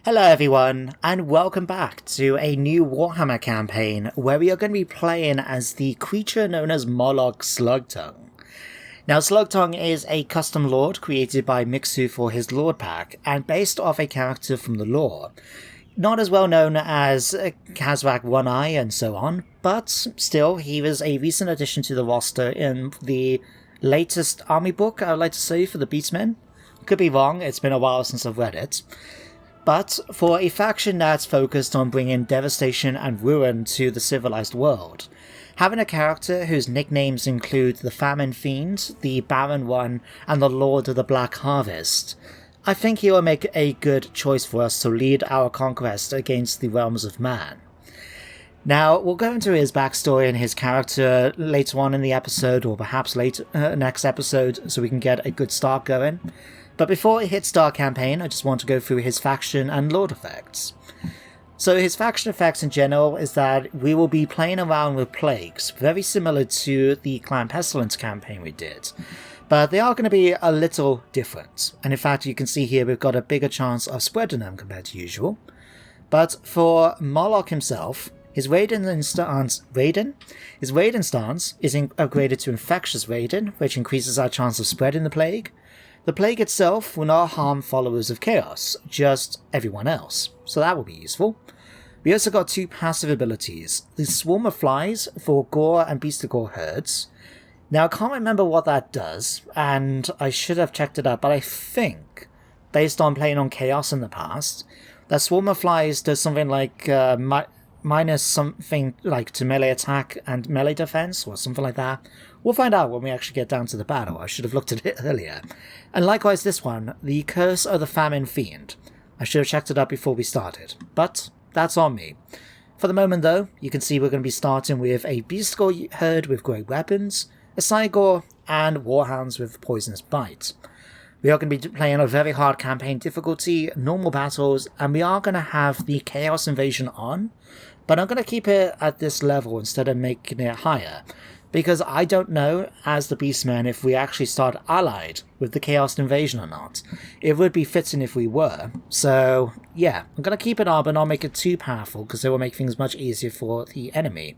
Hello everyone, and welcome back to a new Warhammer campaign where we are going to be playing as the creature known as Molokh Slugtongue. Now, Slugtongue is a custom lord created by Mixu for his lord pack, and based off a character from the lore. Not as well known as Kazrak One Eye and so on, but still, he was a recent addition to the roster in the latest army book, I would like to say, for the Beastmen. Could be wrong, it's been a while since I've read it. But for a faction that's focused on bringing devastation and ruin to the civilized world, having a character whose nicknames include the Famine Fiend, the Barren One, and the Lord of the Black Harvest, I think he will make a good choice for us to lead our conquest against the realms of man. Now, we'll go into his backstory and his character later on in the episode, or perhaps next episode, so we can get a good start going. But before it hits our campaign, I just want to go through his faction and lord effects. So his faction effects in general is that we will be playing around with plagues, very similar to the Clan Pestilence campaign we did. But they are going to be a little different. And in fact, you can see here we've got a bigger chance of spreading them compared to usual. But for Molokh himself, his Raiden stance is upgraded to Infectious Raiden, which increases our chance of spreading the plague. The plague itself will not harm followers of Chaos, just everyone else, so that will be useful. We also got two passive abilities, the Swarm of Flies for Gore and Beast of Gore herds. Now I can't remember what that does, and I should have checked it out, but I think, based on playing on Chaos in the past, that Swarm of Flies does something like minus something like to melee attack and melee defense, or something like that. We'll find out when we actually get down to the battle. I should have looked at it earlier. And likewise this one, the Curse of the Famine Fiend. I should have checked it out before we started, but that's on me. For the moment though, you can see we're going to be starting with a Beast Gore herd with great weapons, a Cygor, and Warhounds with Poisonous Bite. We are going to be playing a very hard campaign difficulty, normal battles, and we are going to have the Chaos Invasion on, but I'm going to keep it at this level instead of making it higher, because I don't know, as the Beastmen, if we actually start allied with the Chaos Invasion or not. It would be fitting if we were, so yeah, I'm going to keep it on but not make it too powerful, because it will make things much easier for the enemy.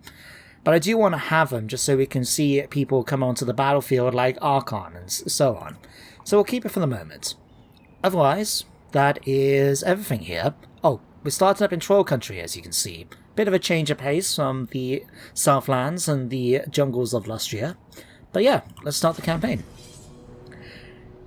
But I do want to have them just so we can see people come onto the battlefield like Archon and so on. So we'll keep it for the moment. Otherwise, that is everything here. Oh, we're starting up in Troll Country, as you can see. Bit of a change of pace from the Southlands and the jungles of Lustria. But yeah, let's start the campaign.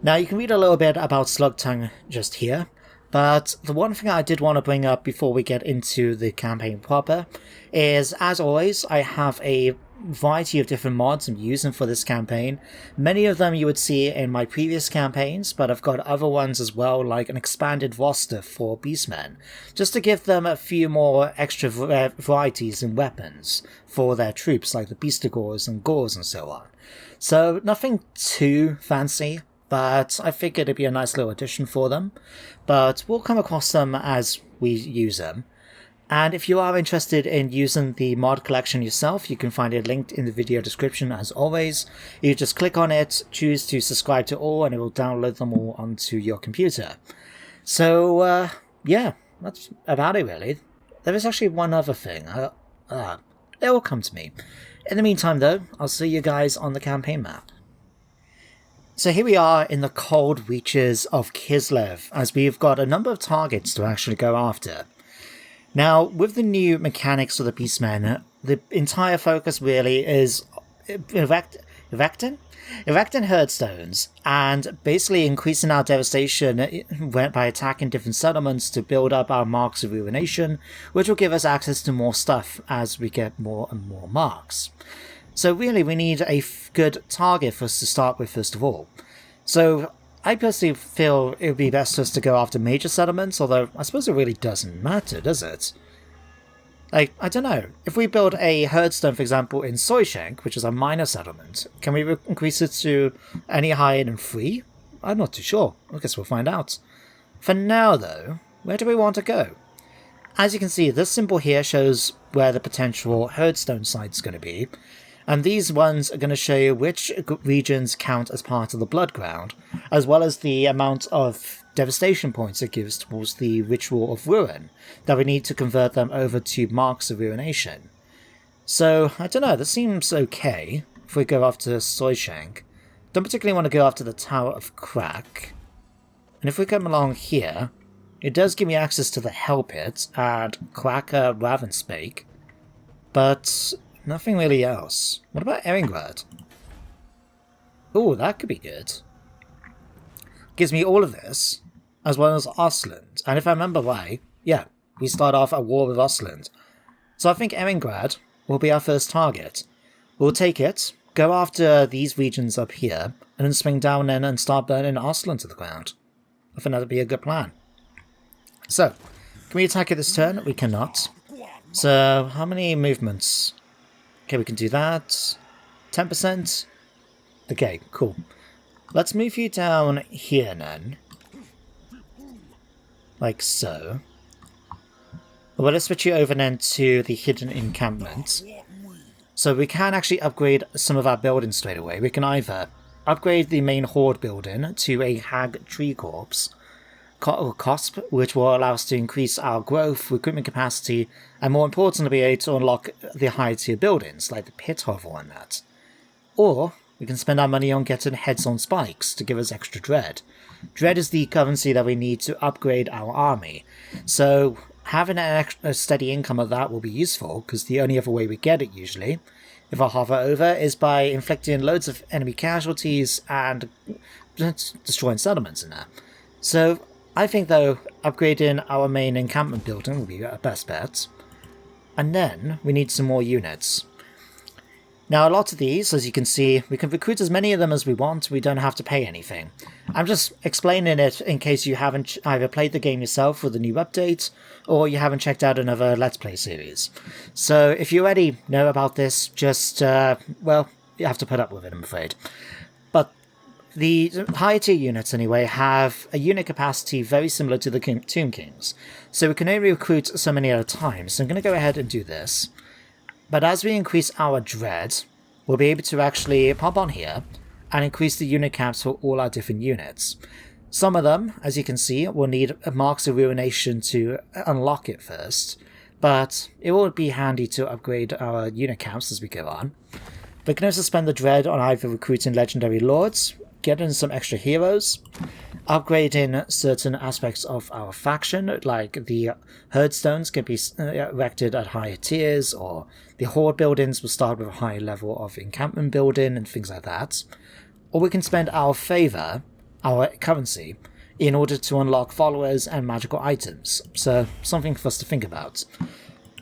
Now, you can read a little bit about Slugtongue just here. But the one thing I did want to bring up before we get into the campaign proper is, as always, I have a variety of different mods I'm using for this campaign. Many of them you would see in my previous campaigns, but I've got other ones as well, like an expanded roster for Beastmen, just to give them a few more extra varieties in weapons for their troops, like the Beastigores and Gores and so on. So nothing too fancy, but I figured it'd be a nice little addition for them. But we'll come across them as we use them. And if you are interested in using the mod collection yourself, you can find it linked in the video description as always. You just click on it, choose to subscribe to all, and it will download them all onto your computer. So, yeah, that's about it really. There is actually one other thing. It will come to me. In the meantime though, I'll see you guys on the campaign map. So here we are in the cold reaches of Kislev, as we've got a number of targets to actually go after. Now, with the new mechanics of the Beastmen, the entire focus really is erecting Herdstones, and basically increasing our devastation by attacking different settlements to build up our marks of ruination, which will give us access to more stuff as we get more and more marks. So really we need a good target for us to start with first of all. So I personally feel it would be best for us to go after major settlements, although I suppose it really doesn't matter, does it? Like, I don't know. If we build a Herdstone, for example, in Zoishenk, which is a minor settlement, can we increase it to any higher than 3? I'm not too sure. I guess we'll find out. For now, though, where do we want to go? As you can see, this symbol here shows where the potential Herdstone site is going to be. And these ones are going to show you which regions count as part of the Blood Ground, as well as the amount of devastation points it gives towards the Ritual of Ruin, that we need to convert them over to Marks of Ruination. So, I don't know, this seems okay if we go after Zoishenk. Don't particularly want to go after the Tower of Crack. And if we come along here, it does give me access to the Hell Pit and Cracker Ravenspake, but nothing really else. What about Erengrad? Oh, that could be good. Gives me all of this, as well as Ostland. And if I remember right, yeah, we start off at war with Ostland. So I think Erengrad will be our first target. We'll take it, go after these regions up here, and then swing down in and start burning Ostland to the ground. I think that'd be a good plan. So, can we attack it this turn? We cannot. So, how many movements? Okay, we can do that. 10%? Okay, cool. Let's move you down here then. Like so. Well, let's switch you over then to the hidden encampment. So we can actually upgrade some of our buildings straight away. We can either upgrade the main Horde building to a Hag Tree Corps, or COSP, which will allow us to increase our growth, recruitment capacity, and more importantly, be able to unlock the higher tier buildings, like the Pit Hovel and that. Or we can spend our money on getting Herdstone spikes to give us extra dread. Dread is the currency that we need to upgrade our army, so having a steady income of that will be useful, because the only other way we get it usually, if I hover over, is by inflicting loads of enemy casualties and destroying settlements in there. So I think, though, upgrading our main encampment building will be our best bet. And then we need some more units. Now, a lot of these, as you can see, we can recruit as many of them as we want. We don't have to pay anything. I'm just explaining it in case you haven't either played the game yourself with the new update, or you haven't checked out another Let's Play series. So if you already know about this, just, well, you have to put up with it, I'm afraid. But the higher tier units, anyway, have a unit capacity very similar to the Tomb Kings. So we can only recruit so many at a time. So I'm going to go ahead and do this. But as we increase our dread, we'll be able to actually pop on here and increase the unit caps for all our different units. Some of them, as you can see, will need Marks of Ruination to unlock it first, but it will be handy to upgrade our unit caps as we go on. We can also spend the dread on either recruiting legendary lords, getting some extra heroes, upgrading certain aspects of our faction, like the Herdstones can be erected at higher tiers, or the Horde buildings will start with a higher level of encampment building and things like that. Or we can spend our favour, our currency, in order to unlock followers and magical items. So, something for us to think about.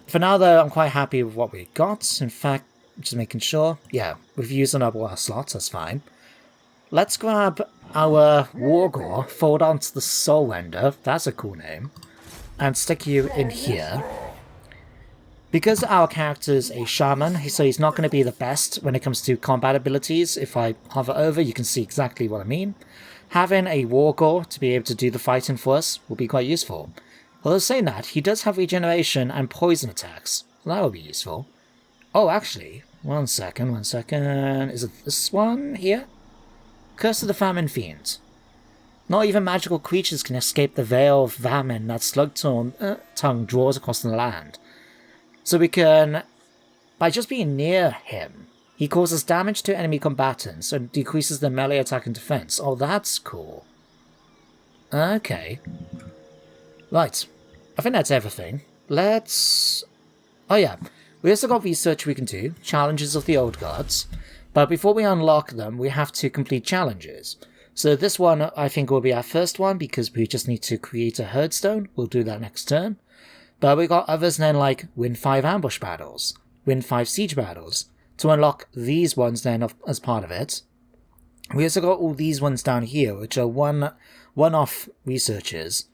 For now, though, I'm quite happy with what we got. In fact, just making sure, yeah, we've used up all our slots, that's fine. Let's grab our Wargore, fold onto the Soulrender, that's a cool name, and stick you in here. Because our character's a shaman, so he's not going to be the best when it comes to combat abilities. If I hover over, you can see exactly what I mean. Having a Wargore to be able to do the fighting for us will be quite useful. Although saying that, he does have regeneration and poison attacks, so that will be useful. Oh, actually, one second. Is it this one here? Curse of the Famine Fiend. Not even magical creatures can escape the veil of famine that Slugtongue draws across the land. So we can, by just being near him, he causes damage to enemy combatants and decreases their melee attack and defense. Oh, that's cool. Okay. Right. I think that's everything. Let's... Oh yeah. We also got research we can do. Challenges of the Old Gods. But before we unlock them, we have to complete challenges. So this one, I think, will be our first one, because we just need to create a Herdstone. We'll do that next turn. But we got others then, like win 5 ambush battles, win 5 siege battles, to unlock these ones then as part of it. We also got all these ones down here, which are one-off researches.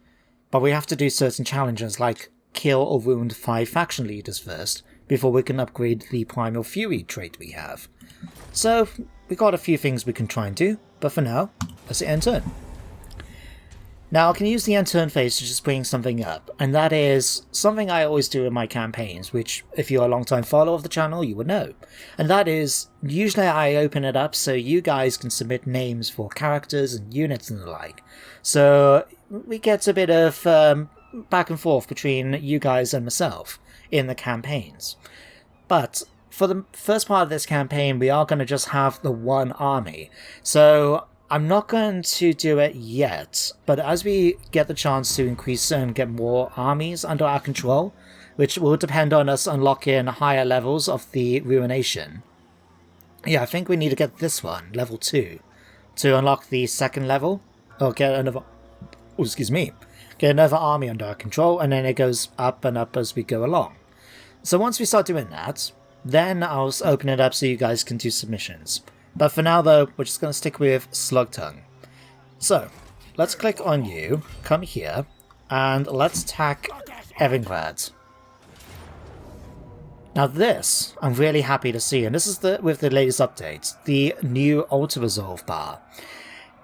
But we have to do certain challenges, like kill or wound 5 faction leaders first, before we can upgrade the Primal Fury trait we have. So, we got a few things we can try and do, but for now, let's end turn. Now, I can use the end turn phase to just bring something up, and that is something I always do in my campaigns, which, if you're a long-time follower of the channel, you would know. And that is, usually I open it up so you guys can submit names for characters and units and the like. So we get a bit of back and forth between you guys and myself in the campaigns. But for the first part of this campaign, we are going to just have the one army. So I'm not going to do it yet, but as we get the chance to increase and get more armies under our control, which will depend on us unlocking higher levels of the Ruination. Yeah, I think we need to get this one, level 2, to unlock the second level, or get another, get another army under our control, and then it goes up and up as we go along. So once we start doing that, then I'll open it up so you guys can do submissions. But for now though, we're just going to stick with Slugtongue. So, let's click on you, come here, and let's attack Erengrad. Now this, I'm really happy to see, and this is with the latest update, the new auto-resolve bar.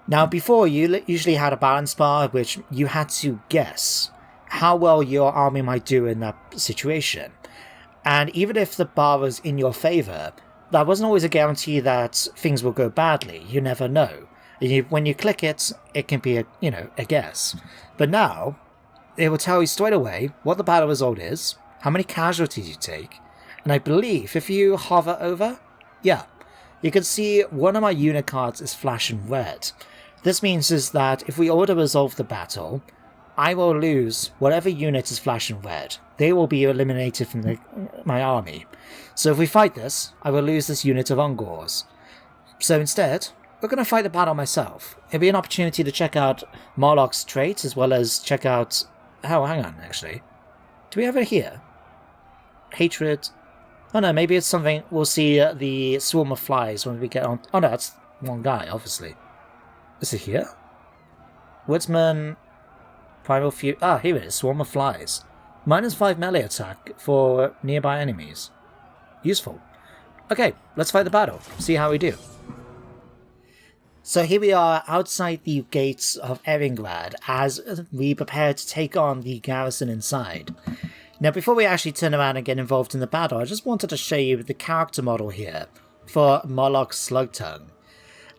Now before, you usually had a balance bar which you had to guess how well your army might do in that situation. And even if the bar was in your favour, that wasn't always a guarantee that things will go badly. You never know. When you click it, it can be a guess. But now, it will tell you straight away what the battle result is, how many casualties you take, and I believe if you hover over, yeah, you can see one of my unit cards is flashing red. This means is that if we auto-resolve the battle, I will lose whatever unit is flashing red. They will be eliminated from my army. So if we fight this, I will lose this unit of Ungors. So instead, we're going to fight the battle myself. It'll be an opportunity to check out Moloch's traits, as well as check out... Oh, hang on, actually. Do we have it here? Hatred. Oh no, maybe it's something... We'll see the swarm of flies when we get on... Oh no, that's one guy, obviously. Is it here? Woodsman... Primal Few... Ah, here it is, swarm of flies. -5 melee attack for nearby enemies. Useful. Okay, let's fight the battle. See how we do. So here we are outside the gates of Erengrad as we prepare to take on the garrison inside. Now before we actually turn around and get involved in the battle, I just wanted to show you the character model here for Molokh Slugtongue.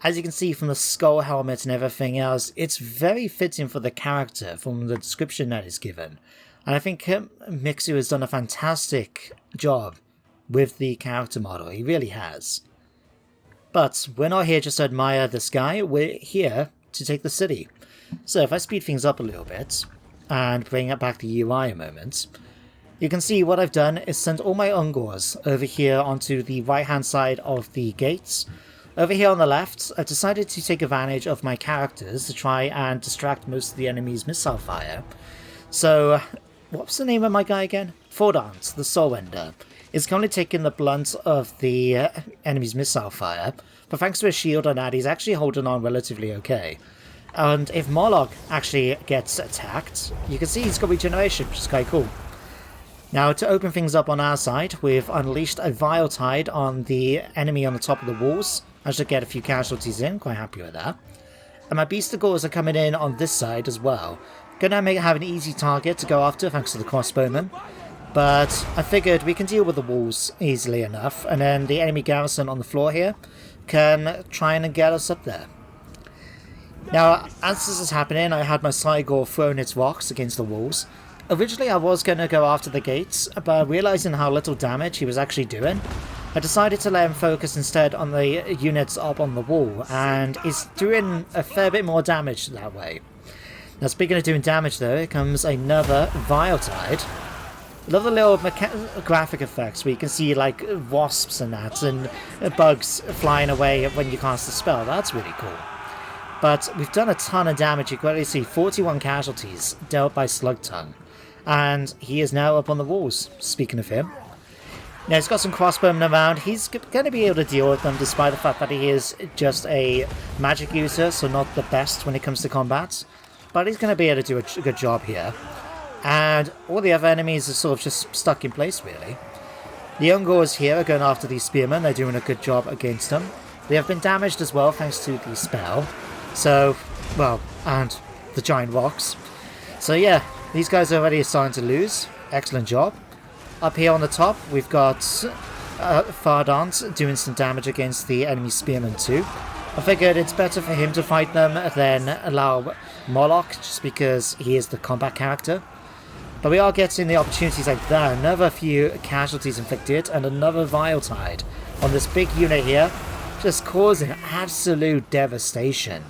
As you can see from the skull helmet and everything else, it's very fitting for the character from the description that is given. And I think Mixu has done a fantastic job with the character model. He really has. But we're not here just to admire this guy, we're here to take the city. So if I speed things up a little bit, and bring it back the UI a moment, you can see what I've done is sent all my Ungors over here onto the right hand side of the gates. Over here on the left, I've decided to take advantage of my characters to try and distract most of the enemy's missile fire. So, what's the name of my guy again? Fordant, the Soulwender, is currently taking the blunt of the enemy's missile fire, but thanks to his shield on that, he's actually holding on relatively okay. And if Molokh actually gets attacked, you can see he's got regeneration, which is quite cool. Now, to open things up on our side, we've unleashed a Vile Tide on the enemy on the top of the walls. I should get a few casualties in, quite happy with that. And my Beastegors are coming in on this side as well. Gonna have an easy target to go after thanks to the crossbowmen. But I figured we can deal with the walls easily enough, and then the enemy garrison on the floor here can try and get us up there. Now, as this is happening, I had my Cygor throwing its rocks against the walls. Originally I was going to go after the gates, but realising how little damage he was actually doing, I decided to let him focus instead on the units up on the wall, and he's doing a fair bit more damage that way. Now speaking of doing damage though, here comes another Vile Tide. I love the little graphic effects where you can see like wasps and that, and bugs flying away when you cast a spell. That's really cool. But we've done a ton of damage. You can already see 41 casualties dealt by Slugtongue. And he is now up on the walls, speaking of him. Now he's got some crossbowmen around. He's going to be able to deal with them despite the fact that he is just a magic user, so not the best when it comes to combat. But he's going to be able to do a good job here. And all the other enemies are sort of just stuck in place, really. The Ungors here are going after these spearmen. They're doing a good job against them. They have been damaged as well thanks to the spell. So, well, and the giant rocks. So yeah, these guys are already starting to lose. Excellent job. Up here on the top, we've got Fardant doing some damage against the enemy spearmen too. I figured it's better for him to fight them than allow Molokh, just because he is the combat character. But we are getting the opportunities like that. Another few casualties inflicted, and another Vile Tide on this big unit here, just causing absolute devastation.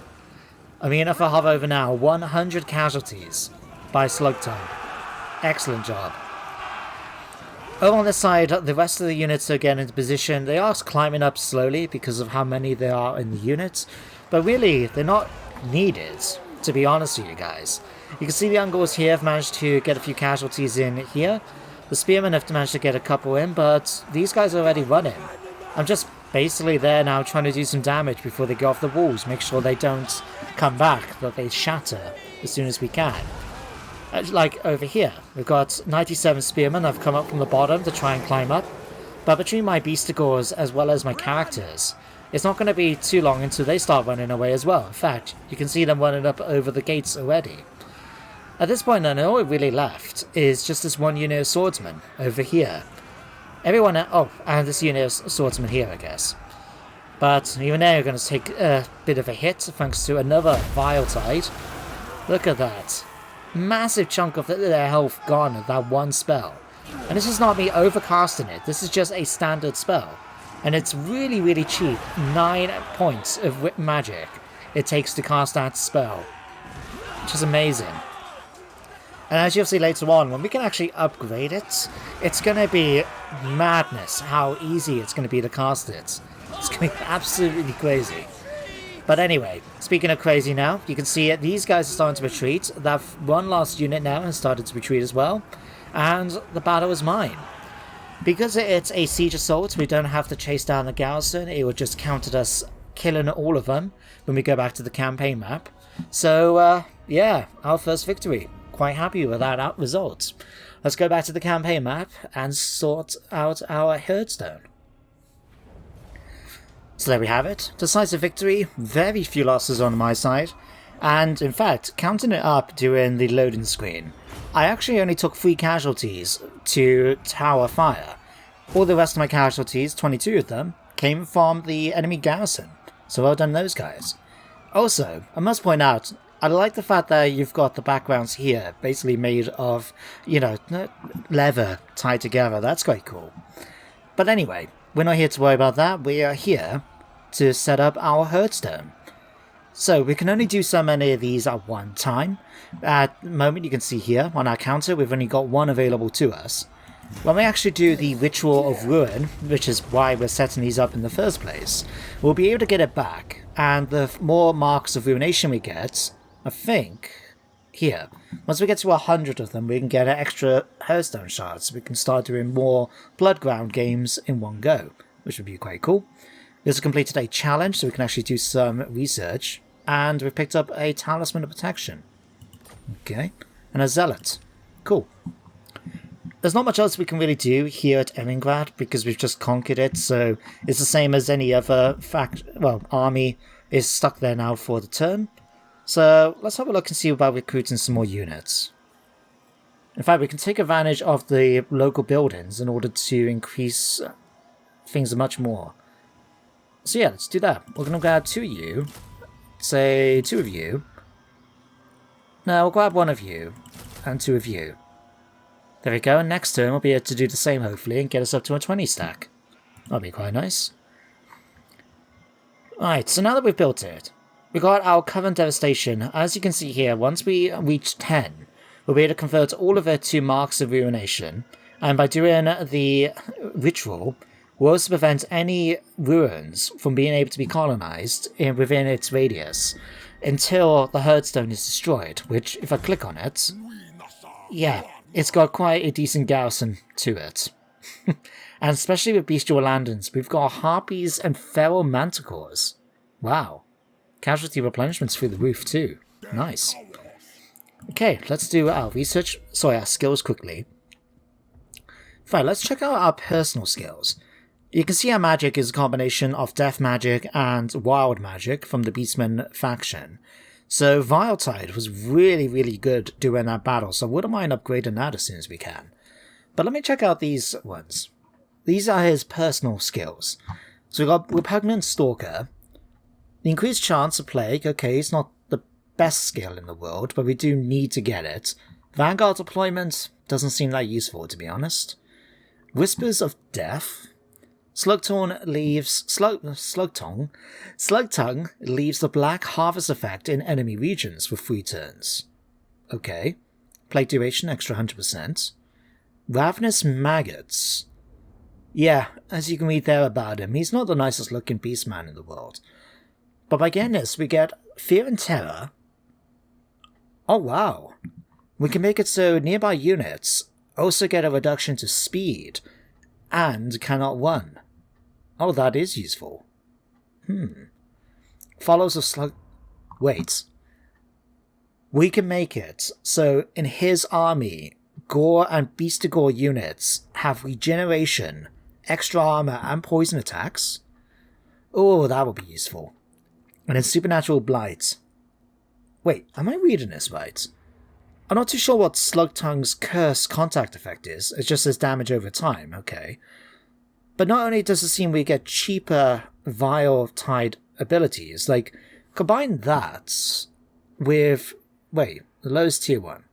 I mean, if I hover over now, 100 casualties by Slugtongue. Excellent job. Over on this side, the rest of the units are getting into position. They are climbing up slowly because of how many there are in the units, but really, they're not needed, to be honest with you guys. You can see the Ungors here have managed to get a few casualties in here. The Spearmen have managed to get a couple in, but these guys are already running. I'm just basically there now trying to do some damage before they go off the walls, make sure they don't come back, that they shatter as soon as we can. Like over here, we've got 97 spearmen that have come up from the bottom to try and climb up. But between my Beastigors as well as my characters, it's not going to be too long until they start running away as well. In fact, you can see them running up over the gates already. At this point then, all really left is just this one unit of swordsmen over here. Everyone oh, and this unit of swordsmen here, I guess. But even they're going to take a bit of a hit thanks to another Vile Tide. Look at that. Massive chunk of their health gone with that one spell. And this is not me overcasting it, this is just a standard spell. And it's really, really cheap. 9 points of magic it takes to cast that spell. Which is amazing. And as you'll see later on, when we can actually upgrade it, it's going to be madness how easy it's going to be to cast it. It's going to be absolutely crazy. But anyway, speaking of crazy now, you can see these guys are starting to retreat. That one last unit now has started to retreat as well. And the battle is mine. Because it's a siege assault, we don't have to chase down the garrison. It will just count at us killing all of them when we go back to the campaign map. So, yeah, our first victory. Quite happy with that result. Let's go back to the campaign map and sort out our Herdstone. So there we have it. Decisive victory, very few losses on my side, and in fact, counting it up during the loading screen, I actually only took 3 casualties to tower fire. All the rest of my casualties, 22 of them, came from the enemy garrison, so well done those guys. Also, I must point out, I like the fact that you've got the backgrounds here, basically made of, you know, leather tied together. That's quite cool. But anyway, we're not here to worry about that. We are here to set up our Herdstone. So we can only do so many of these at one time. At the moment, you can see here on our counter, we've only got 1 available to us. When we actually do the Ritual of Ruin, which is why we're setting these up in the first place, we'll be able to get it back. And the more marks of ruination we get, I think, here, once we get to 100 of them, we can get extra Herdstone shards, so we can start doing more Bloodground games in one go, which would be quite cool. We also completed a challenge, so we can actually do some research, and we've picked up a Talisman of Protection. Okay, and a Zealot. Cool. There's not much else we can really do here at Erengrad, because we've just conquered it, so it's the same as any other army is stuck there now for the turn. So let's have a look and see about recruiting some more units. In fact, we can take advantage of the local buildings in order to increase things much more. So yeah, let's do that. We're going to grab 2 of you. Say 2 of you. No, we'll grab 1 of you. And 2 of you. There we go, and next turn we'll be able to do the same hopefully and get us up to a 20 stack. That'll be quite nice. Right, so now that we've built it, we got our Current Devastation. As you can see here, once we reach 10, we'll be able to convert all of it to Marks of Ruination, and by doing the ritual, we'll also prevent any ruins from being able to be colonized within its radius until the Herdstone is destroyed, which, if I click on it, yeah, it's got quite a decent garrison to it. And especially with bestial landings, we've got harpies and feral manticores. Wow. Casualty replenishments through the roof too. Nice. Okay, let's do our research. Sorry, our skills quickly. Fine, let's check out our personal skills. You can see our magic is a combination of death magic and wild magic from the Beastmen faction. So Vile Tide was really, really good during that battle, so I wouldn't mind upgrading that as soon as we can. But let me check out these ones. These are his personal skills. So we've got Repugnant Stalker. The increased chance of plague, okay, it's not the best skill in the world, but we do need to get it. Vanguard deployment doesn't seem that useful, to be honest. Whispers of Death. Slugtongue leaves the Black Harvest effect in enemy regions for 3 turns. Okay. Plague duration, extra 100%. Ravenous Maggots. Yeah, as you can read there about him, he's not the nicest looking beastman in the world. But by getting this, we get Fear and Terror. Oh wow. We can make it so nearby units also get a reduction to speed and cannot run. Oh, that is useful. Follows of Slug... Wait. We can make it so in his army, Gore and Beast-to-Gore units have regeneration, extra armor, and poison attacks. Oh, that would be useful. And then Supernatural Blight. Wait, am I reading this right? I'm not too sure what Slugtongue's curse contact effect is. It just says damage over time, okay. But not only does it seem we get cheaper Vile Tide abilities, like, combine that with... Wait, the lowest tier one.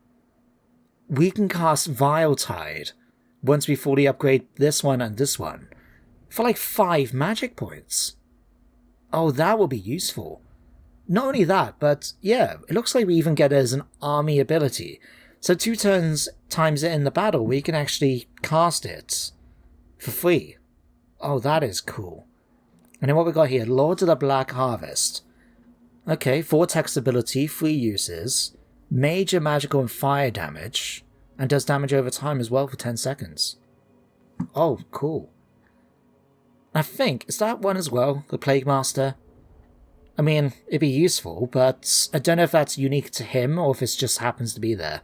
We can cast Vile Tide once we fully upgrade this one and this one for like 5 magic points. Oh, that will be useful. Not only that, but yeah, it looks like we even get it as an army ability. So 2 turns times it in the battle, we can actually cast it for free. Oh, that is cool. And then what we got here, Lords of the Black Harvest. Okay, Vortex ability, 3 uses, major magical and fire damage, and does damage over time as well for 10 seconds. Oh, cool. I think, is that one as well, the Plague Master? I mean, it'd be useful, but I don't know if that's unique to him or if it just happens to be there.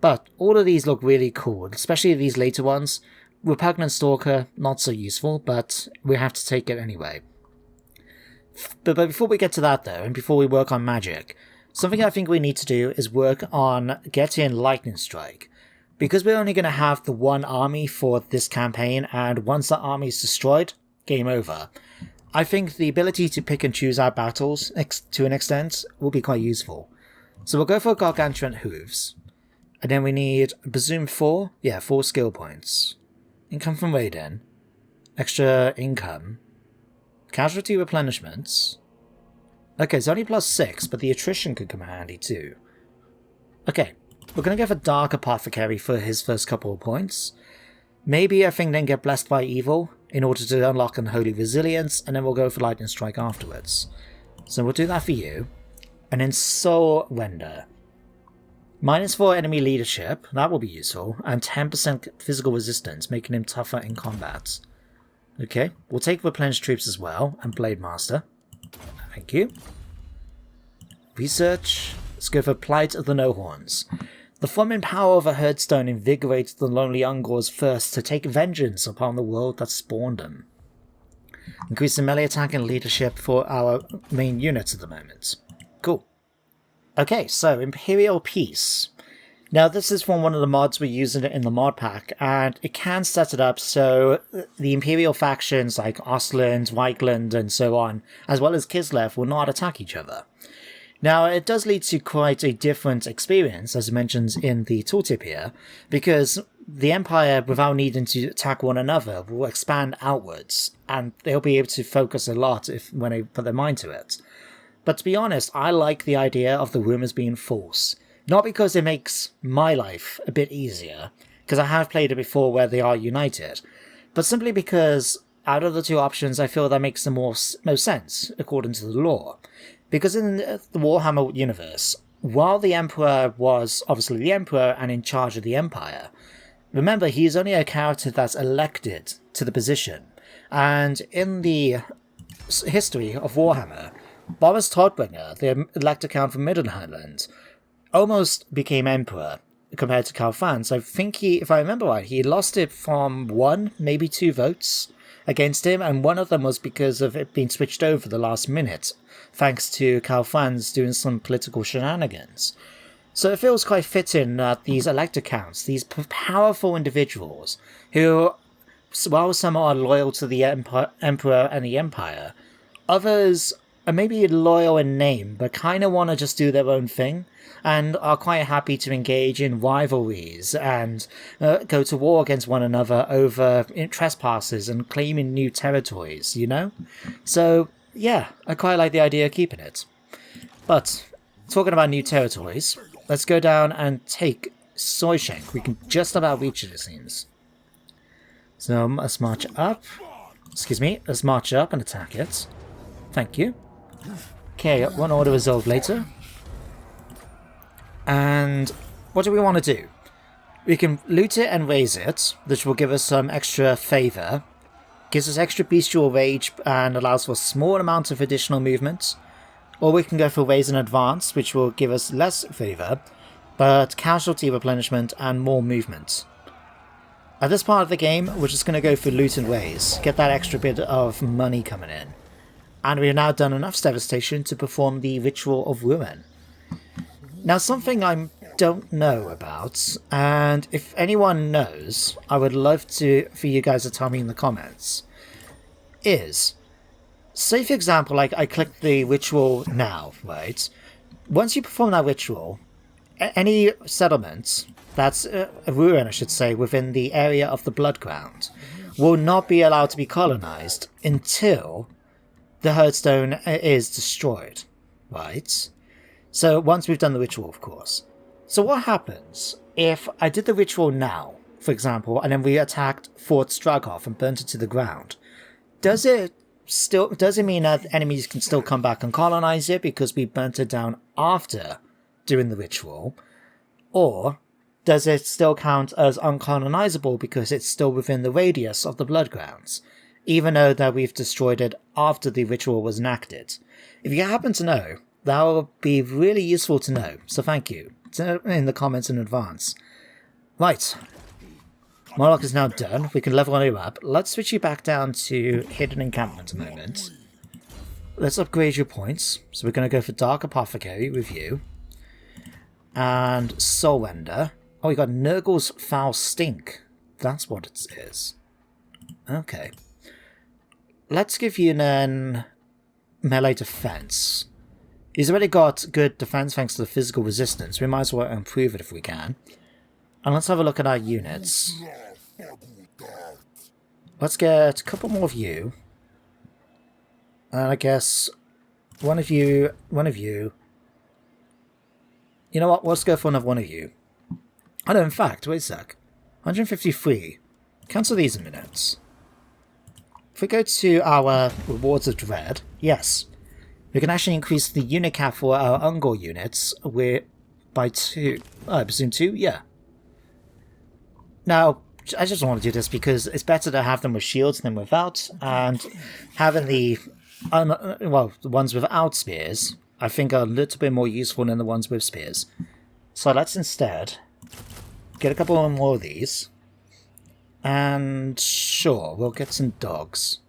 But all of these look really cool, especially these later ones. Repugnant Stalker, not so useful, but we have to take it anyway. But before we get to that though, and before we work on magic, something I think we need to do is work on getting Lightning Strike. Because we're only going to have the one army for this campaign, and once that army is destroyed, game over. I think the ability to pick and choose our battles, to an extent, will be quite useful. So we'll go for Gargantuan Hooves. And then we need Bazoom 4, 4 skill points. Income from Raiden. Extra income. Casualty replenishments. Okay, it's only +6, but the attrition could come handy too. Okay, we're going to go for Dark Apothecary for his first couple of points. Maybe I think then get Blessed by Evil in order to unlock Unholy Resilience, and then we'll go for Lightning Strike afterwards. So we'll do that for you. And then Soul Render. -4 enemy leadership, that will be useful, and 10% physical resistance, making him tougher in combat. Okay, we'll take Replenished Troops as well, and Blade Master. Thank you. Research. Let's go for Plight of the No-Horns. The flaming power of a Herdstone invigorates the lonely Ungors first to take vengeance upon the world that spawned them. Increasing melee attack and leadership for our main units at the moment. Cool. Okay, so Imperial Peace. Now this is from one of the mods we're using it in the mod pack, and it can set it up so the Imperial factions like Ostland, Whiteland and so on, as well as Kislev, will not attack each other. Now, it does lead to quite a different experience, as it mentions in the tooltip here, because the Empire, without needing to attack one another, will expand outwards, and they'll be able to focus a lot when they put their mind to it. But to be honest, I like the idea of the rumors being false. Not because it makes my life a bit easier, because I have played it before where they are united, but simply because out of the 2 options, I feel that makes the most sense, according to the lore. Because in the Warhammer universe, while the Emperor was obviously the Emperor and in charge of the Empire, remember he is only a character that's elected to the position. And in the history of Warhammer, Boris Todbringer, the elected count from Middenheimland, almost became Emperor compared to Karl Franz. I think if I remember right, he lost it from 1, maybe 2 votes. against him, and one of them was because of it being switched over the last minute, thanks to Calfans doing some political shenanigans. So it feels quite fitting that these elector counts, these powerful individuals, who, while some are loyal to the Emperor and the Empire, others are maybe loyal in name, but kind of want to just do their own thing, and are quite happy to engage in rivalries and go to war against one another over trespasses and claiming new territories, you know? So, yeah, I quite like the idea of keeping it. But, talking about new territories, let's go down and take Zoishenk. We can just about reach it, it seems. So, let's march up. Excuse me, let's march up and attack it. Thank you. Okay, one order resolved later. And what do we want to do? We can loot it and raise it, which will give us some extra favour. Gives us extra bestial rage and allows for a small amount of additional movement. Or we can go for raise and advance, which will give us less favour, but casualty replenishment and more movement. At this part of the game, we're just going to go for loot and raise, get that extra bit of money coming in. And we've now done enough devastation to perform the Ritual of Ruin. Now, something I don't know about, and if anyone knows, I would love for you guys to tell me in the comments, is, say for example, like I click the ritual now, right? Once you perform that ritual, any settlement, that's a ruin I should say, within the area of the Blood Ground, will not be allowed to be colonized until the Herdstone is destroyed, right? So once we've done the ritual, of course. So what happens if I did the ritual now, for example, and then we attacked Fort Stragov and burnt it to the ground? Does it mean that enemies can still come back and colonize it because we burnt it down after doing the ritual? Or does it still count as uncolonizable because it's still within the radius of the Blood Grounds, even though that we've destroyed it after the ritual was enacted? If you happen to know, that would be really useful to know, so thank you in the comments in advance. Right, Molokh is now done. We can level you up. Let's switch you back down to Hidden Encampment a moment. Let's upgrade your points. So we're going to go for Dark Apothecary with you. And Soul Render. Oh, we got Nurgle's Foul Stink. That's what it is. Okay. Let's give you then melee defense. He's already got good defense thanks to the physical resistance. We might as well improve it if we can. And let's have a look at our units. Let's get a couple more of you. And I guess one of you. You know what? Let's go for another one of you. Oh no, in fact, wait a sec. 153. Cancel these in minutes. If we go to our Rewards of Dread, yes. We can actually increase the unit cap for our Ungor units by 2. Oh, I presume 2? Yeah. Now, I just want to do this because it's better to have them with shields than without, and having the ones without spears, I think are a little bit more useful than the ones with spears. So let's instead get a couple more of these, and sure, we'll get some dogs.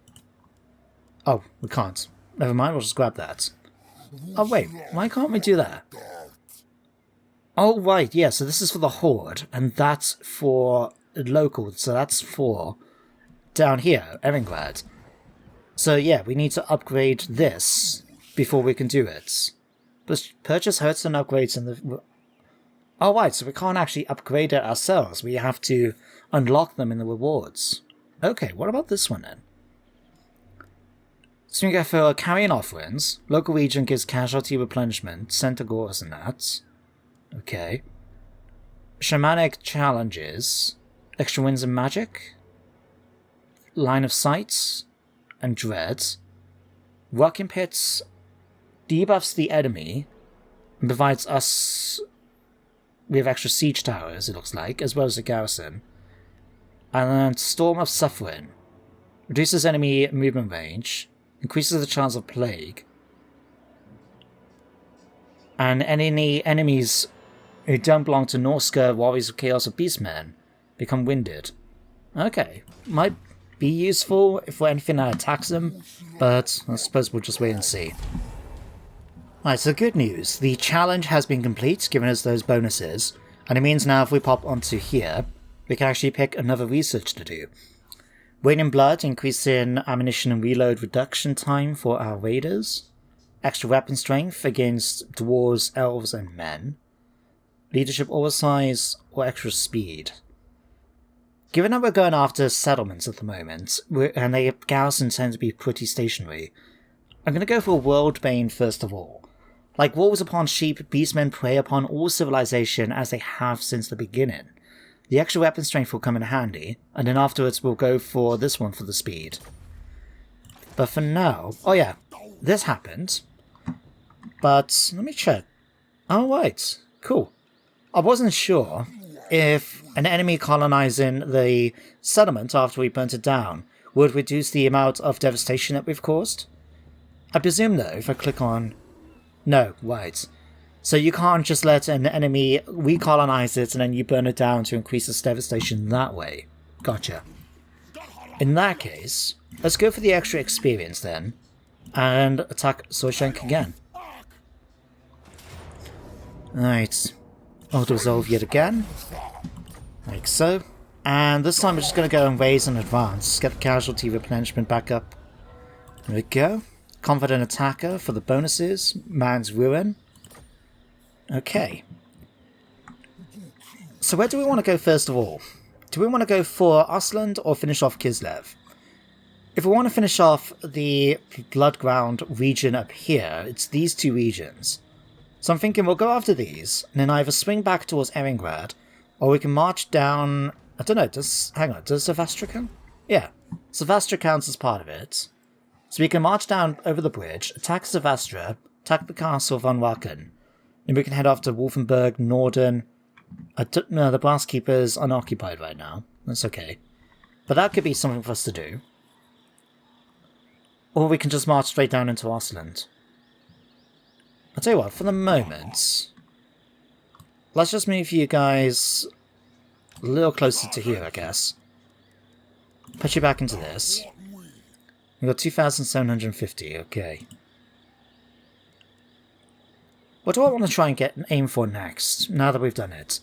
Oh, we can't. Never mind, we'll just grab that. Oh wait, why can't we do that? Oh right, yeah, so this is for the Horde, and that's for local, so that's for down here, Erengrad. So yeah, we need to upgrade this before we can do it. But purchase Herdstone upgrades in the... Oh right, so we can't actually upgrade it ourselves, we have to unlock them in the rewards. Okay, what about this one then? So we go for Carrion Offerings. Local region gives casualty replenishment, Centaurs and that. Okay. Shamanic Challenges. Extra Winds and Magic. Line of Sight. And Dread. Rocking Pits debuffs the enemy and provides us with extra siege towers, it looks like, as well as a garrison. And then Storm of Suffering. Reduces enemy movement range. Increases the chance of plague. And any enemies who don't belong to Norska, Warriors of Chaos, or Beastmen become winded. Okay. Might be useful if anything that attacks them, but I suppose we'll just wait and see. Right, so good news. The challenge has been complete, giving us those bonuses, and it means now if we pop onto here, we can actually pick another research to do. Weight in blood, increase in ammunition and reload reduction time for our raiders. Extra weapon strength against dwarves, elves, and men. Leadership oversize or extra speed. Given that we're going after settlements at the moment, and the garrisons tend to be pretty stationary, I'm going to go for World Bane first of all. Like wolves upon sheep, beastmen prey upon all civilization as they have since the beginning. The extra weapon strength will come in handy, and then afterwards we'll go for this one for the speed. But for now... Oh yeah, this happened. But let me check. Oh right, cool. I wasn't sure if an enemy colonizing the settlement after we burnt it down would reduce the amount of devastation that we've caused. I presume though, if I click on... No, right. So you can't just let an enemy recolonize it and then you burn it down to increase its devastation that way. Gotcha. In that case, let's go for the extra experience then, and attack Zoishenk again. Alright. Auto-resolve yet again. Like so. And this time we're just going to go and raise in advance. Get the casualty replenishment back up. There we go. Confident attacker for the bonuses. Man's ruin. Okay. So where do we want to go first of all? Do we want to go for Ostland or finish off Kislev? If we want to finish off the Bloodground region up here, it's these two regions. So I'm thinking we'll go after these, and then either swing back towards Erengrad, or we can march down... I don't know, hang on, does Savastra count? Yeah, Savastra counts as part of it. So we can march down over the bridge, attack Savastra, attack the castle of Unwaken. Then we can head off to Wolfenburg, Norden. No, the Brass Keeper's unoccupied right now. That's okay. But that could be something for us to do. Or we can just march straight down into Ostland. I'll tell you what, for the moment, let's just move you guys a little closer to here, I guess. Put you back into this. We've got 2,750, okay. What do I want to try and aim for next, now that we've done it?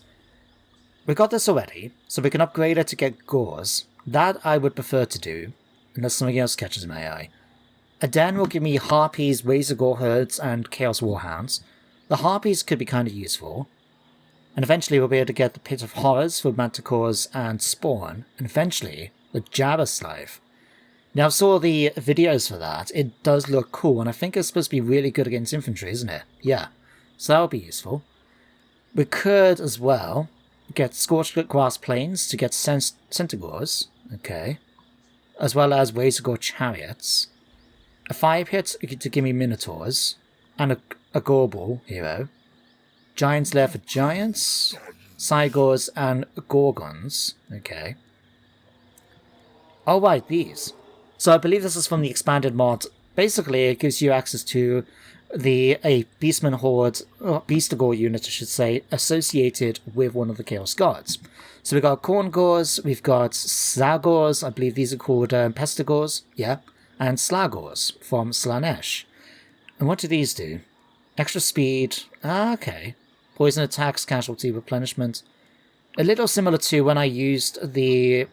We got this already, so we can upgrade it to get Gores. That I would prefer to do, unless something else catches my eye. A den will give me Harpies, Razor Gore Herds, and Chaos Warhounds. The Harpies could be kind of useful. And eventually we'll be able to get the Pit of Horrors for Manticores and Spawn, and eventually the Jabberslave. Now I saw the videos for that, it does look cool, and I think it's supposed to be really good against infantry, isn't it? Yeah. So that'll be useful. We could, as well, get Scorched Grass Plains to get Centaurs. Okay. As well as Razor Gore Chariots. A Fire Pit to give me Minotaurs. And a Gorbal hero. Giants Lair for Giants. Cygors and Gorgons. Okay. Oh, right, these. So I believe this is from the expanded mod. Basically, it gives you access to a Beastman Horde, or Beastagore unit, I should say, associated with one of the Chaos Gods. So we've got Korngors, we've got Zagors, I believe these are called Pestigors, yeah, and Slagors from Slanesh. And what do these do? Extra speed, okay. Poison attacks, casualty replenishment. A little similar to when I used the...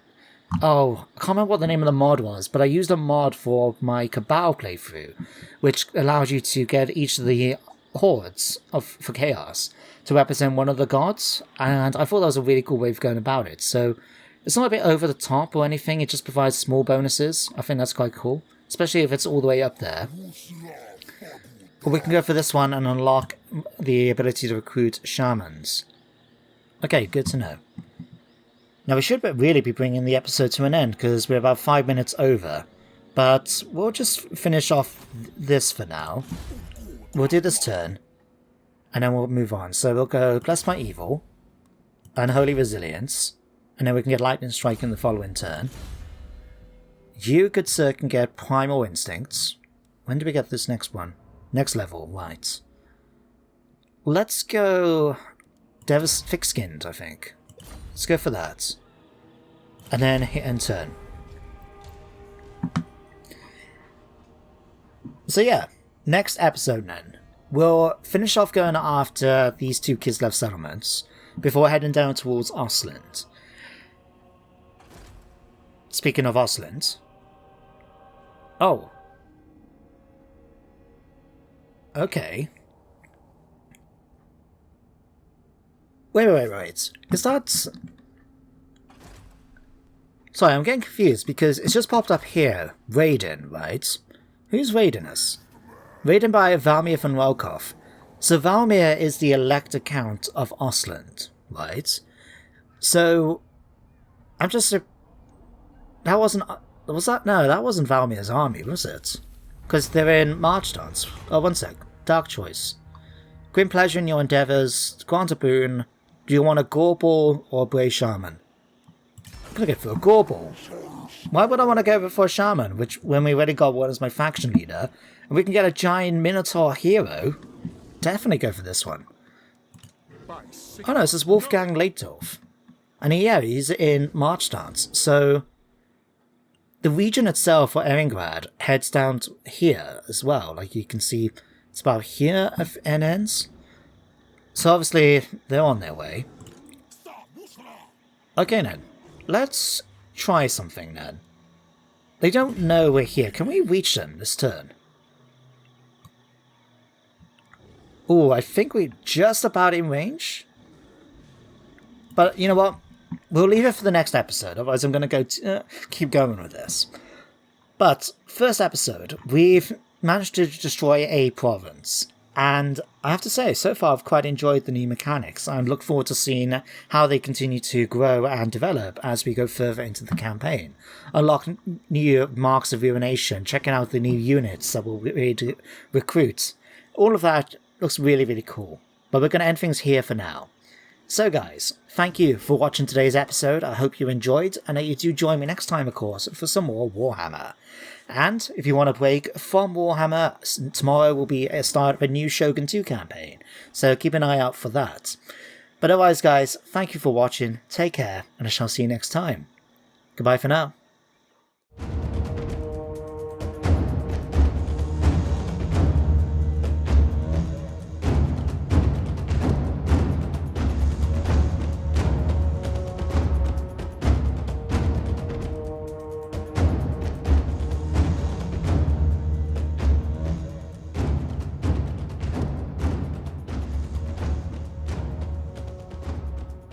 Oh, I can't remember what the name of the mod was, but I used a mod for my Cabal playthrough, which allows you to get each of the hordes for Chaos to represent one of the gods, and I thought that was a really cool way of going about it. So it's not a bit over the top or anything, it just provides small bonuses. I think that's quite cool, especially if it's all the way up there. Or we can go for this one and unlock the ability to recruit shamans. Okay, good to know. Now we should really be bringing the episode to an end because we're about 5 minutes over, but we'll just finish off this for now. We'll do this turn, and then we'll move on. So we'll go Bless by Evil, Unholy Resilience, and then we can get Lightning Strike in the following turn. You, good sir, can get Primal Instincts. When do we get this next one? Next level, right. Let's go Thick-Skinned, I think. Let's go for that. And then hit and turn. So yeah, next episode then. We'll finish off going after these two Kislev settlements before heading down towards Ostland. Speaking of Ostland... Oh. Okay. Wait. Is that... Sorry, I'm getting confused because it's just popped up here. Raiden, right? Who's raiding us? Raided by Valmir von Welkoff. So Valmir is the elector count of Ostland, right? So... I'm just... That wasn't... Was that? No, that wasn't Valmir's army, was it? Because they're in March Dance. Oh, one sec. Dark choice. Grim pleasure in your endeavours. Grant a boon. Do you want a Gorball or a Brave Shaman? I'm gonna go for a Gorball. Why would I want to go for a Shaman, which when we already got one as my faction leader, and we can get a giant Minotaur hero? Definitely go for this one. Oh no, this is Wolfgang Leitdorf. And he's in March Dance, so... The region itself for Erengrad heads down to here as well. Like you can see, it's about here and ends. So obviously, they're on their way. Okay then, let's try something then. They don't know we're here. Can we reach them this turn? Oh, I think we're just about in range. But you know what? We'll leave it for the next episode, otherwise I'm going to keep going with this. But, first episode, we've managed to destroy a province, and I have to say, so far I've quite enjoyed the new mechanics. I look forward to seeing how they continue to grow and develop as we go further into the campaign. Unlock new marks of urination, checking out the new units that we'll recruit. All of that looks really, really cool. But we're going to end things here for now. So guys, thank you for watching today's episode. I hope you enjoyed, and that you do join me next time, of course, for some more Warhammer. And if you want a break from Warhammer, tomorrow will be a start of a new Shogun 2 campaign, so keep an eye out for that. But otherwise guys, thank you for watching, take care, and I shall see you next time. Goodbye for now.